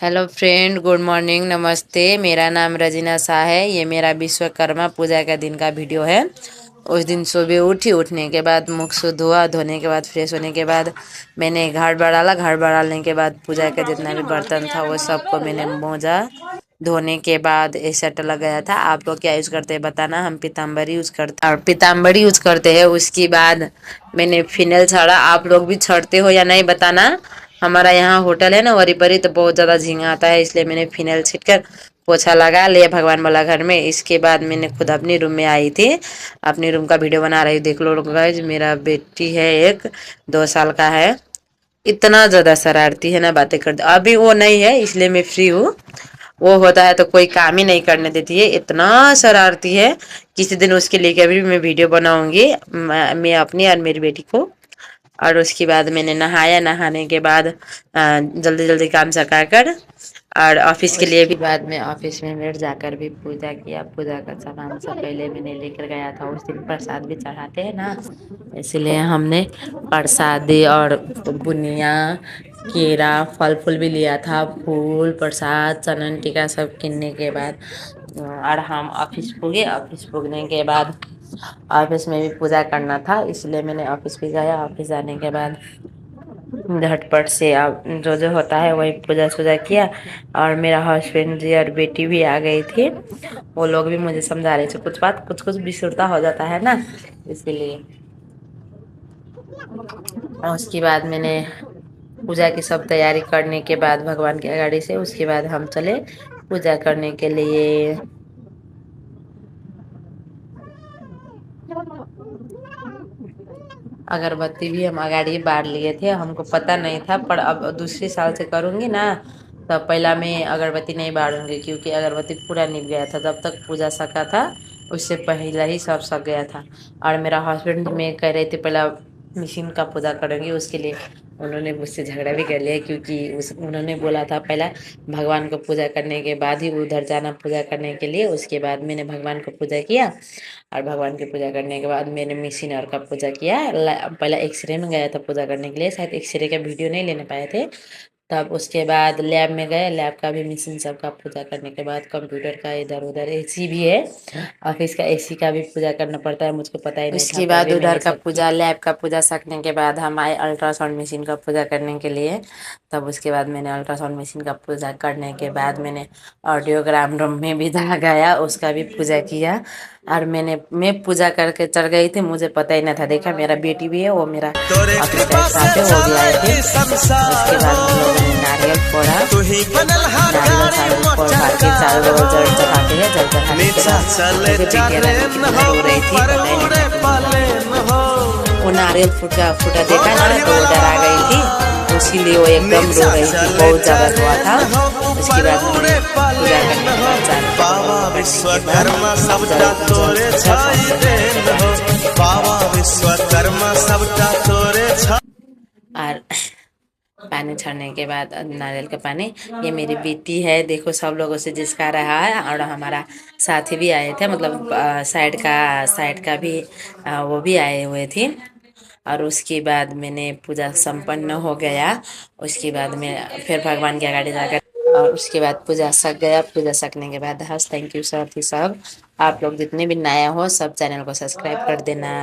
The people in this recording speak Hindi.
हेलो फ्रेंड, गुड मॉर्निंग, नमस्ते। मेरा नाम रजीना शाह है। ये मेरा विश्वकर्मा पूजा का दिन का वीडियो है। उस दिन सुबह उठने के बाद मुख शुद्ध हुआ। धोने के बाद फ्रेश होने के बाद मैंने घर बढ़ाला। घर बढ़ाने के बाद पूजा का जितना भी बर्तन था वो सबको मैंने मोजा। धोने के बाद एसेट लगाया था। आप लोग क्या यूज करते हैं बताना। हम पीताम्बरी यूज करते और पीताम्बरी यूज करते हैं। उसके बाद मैंने फिनाइल छाड़ा। आप लोग भी छाड़ते हो या नहीं बताना। हमारा यहाँ होटल है ना वरी परी, तो बहुत ज्यादा झींगा आता है, इसलिए मैंने फिनाइल छीटकर पोछा लगा लिया भगवान वाला घर में। इसके बाद मैंने खुद अपनी रूम में आई थी। अपनी रूम का वीडियो बना रही, देख लो गाइस। मेरा बेटी है, एक 2 साल का है। इतना ज्यादा शरारती है ना, बातें करती। अभी वो नहीं है इसलिए मैं फ्री हूँ। वो होता है तो कोई काम ही नहीं करने देती है, इतना शरारती है। किसी दिन उसके लिए अभी मैं वीडियो बनाऊंगी, मैं अपनी और मेरी बेटी को। और उसके बाद मैंने नहाया। नहाने के बाद जल्दी जल्दी काम सका कर और ऑफिस के लिए भी बाद में ऑफिस में लेट जाकर भी पूजा किया। पूजा का सामान सब पहले मैंने लेकर गया था। उस दिन प्रसाद भी चढ़ाते हैं ना, इसलिए हमने प्रसादी और बुनिया, केरा, फल फूल भी लिया था। फूल, प्रसाद, चनन टीका सब किनने के बाद और हम ऑफिस पुगे। ऑफिस पुगने के बाद ऑफिस में भी पूजा करना था, इसलिए मैंने ऑफिस भी गया। ऑफिस जाने के बाद झटपट से अब जो जो होता है वही पूजा सूजा किया। और मेरा हस्बैंड जी और बेटी भी आ गई थी। वो लोग भी मुझे समझा रहे थे कुछ बात, कुछ कुछ विसुरता हो जाता है ना, इसीलिए। और उसके बाद मैंने पूजा की सब तैयारी करने के बाद भगवान की गाड़ी से उसके बाद हम चले पूजा करने के लिए। अगरबत्ती भी हम अगाड़ी बार लिए थे, हमको पता नहीं था। पर अब दूसरे साल से करूंगी ना, तब पहला मैं अगरबत्ती नहीं बारूंगी, क्योंकि अगरबत्ती पूरा निभ गया था। जब तक पूजा सका था उससे पहले ही सब सक गया था। और मेरा हस्बैंड में कह रहे थे पहला मशीन का पूजा करेंगे, उसके लिए उन्होंने मुझसे झगड़ा भी कर लिया, क्योंकि उन्होंने बोला था पहला भगवान को पूजा करने के बाद ही उधर जाना पूजा करने के लिए। उसके बाद मैंने भगवान को पूजा किया और भगवान की पूजा करने के बाद मैंने मिशीन और का पूजा किया। पहला एक्सरे में गया था पूजा करने के लिए, शायद एक्सरे का वीडियो नहीं लेने पाए थे। तब उसके बाद लैब में गए। लैब का भी मशीन सबका पूजा करने के बाद कंप्यूटर का इधर उधर एसी भी है, ऑफिस का एसी का भी पूजा करना पड़ता है, मुझको पता ही नहीं था। उसके बाद उधर का पूजा, लैब का पूजा सकने के बाद हम आए अल्ट्रासाउंड मशीन का पूजा करने के लिए। तब उसके बाद मैंने अल्ट्रासाउंड मशीन का पूजा करने के बाद मैंने ऑडियोग्राम रूम में भी गया, उसका भी पूजा किया। और मैं पूजा करके चढ़ गई थी, मुझे पता ही नहीं था। देखा मेरा बेटी भी है, वो मेरा ऑफिस का स्टाफ है, वो भी आए थे। उसके बाद हम लोगों ने नारियल फोड़ा। नारियल फोड़ फाड़ के चारों ओर जल चढ़ाते हैं। जल चढ़ाने के बाद मेरी बेटियां रो रही थी, पता ही नहीं था। वो नारियल फूटा देखा ना, तो वो डरा गई थी, इसीलिए वो एकदम रो रही थी, बहुत ज्यादा रोआ था। उसके बाद हमने पूजा करने के बाद विश्वकर्मा सबटा तोरे छाई देन हो, बाबा विश्वकर्मा सबटा तोरे छाई। और पानी छड़ने के बाद नारियल का पानी, ये मेरी बेटी है, देखो सब लोगों से जिसका रहा है। और हमारा साथी भी आए थे, मतलब साइड का भी वो भी आए हुए थे। और उसके बाद मैंने पूजा संपन्न हो गया। उसके बाद मैं फिर भगवान की आगे जाकर और उसके बाद पूजा सक गया। पूजा सकने के बाद थैंक यू सब। आप लोग जितने भी नया हो सब चैनल को सब्सक्राइब कर देना।